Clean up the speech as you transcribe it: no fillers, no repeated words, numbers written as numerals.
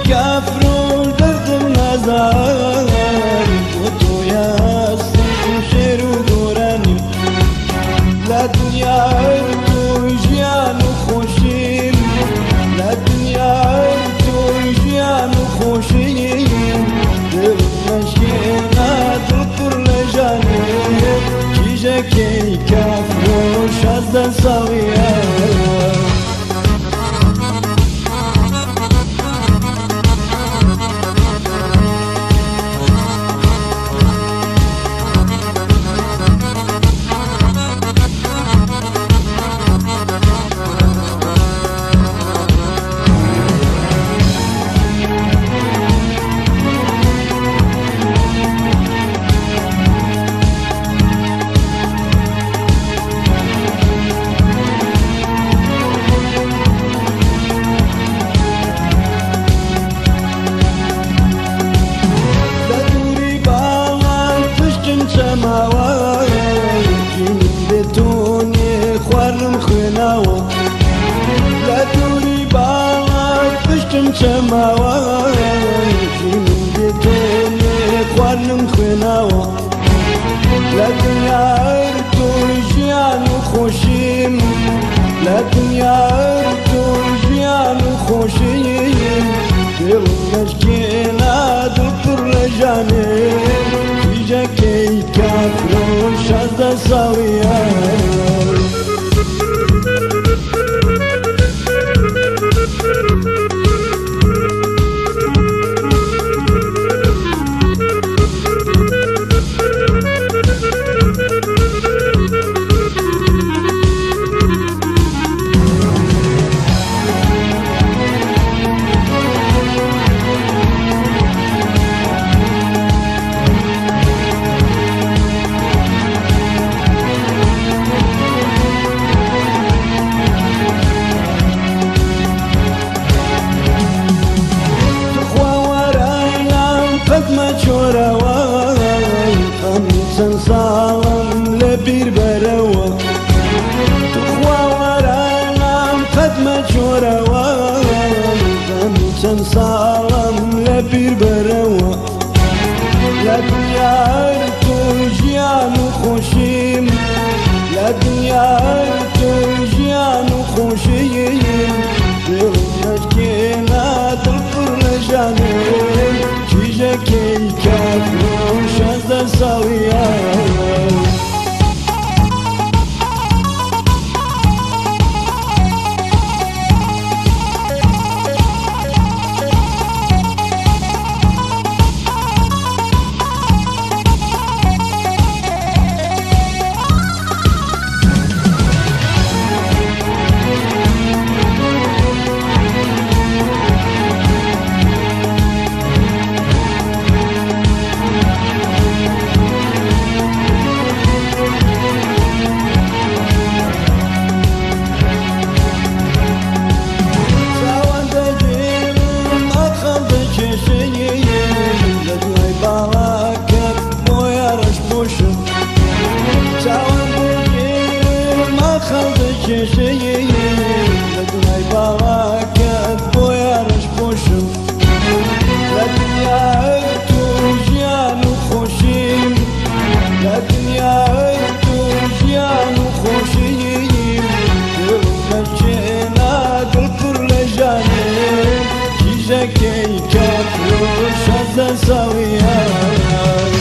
كافرون دردم نزار وتو يا شير ودوراني لا دنيا تو جيان خوشين لا دنيا تو جيان خوشين دل مشينا دكتور لجاني كي كافرون شاذ صغير لا دوري بالك بشتم شماوة من بيتوني خوانم خناوة لا دنيا جيان خوشيم لا دنيا جيان خوشيم دل مشكينا دكتور لجاني كي كافرون شاذ صغير صالم لبير بروا تخوى ورانا قد مجوروا خمسا صالم لبير بروا لا دنيا جيان خوشيم لا دنيا جيان خوشيم دل مشكينا دكتور لجاني كي كافرون شاذ صغير شيء لدنيا باكت بويرش بوشم لدنيا جيان خوشيم لدنيا جيان خوشيم دل مشينا دكتور لجاني كي كافر شاذ صغير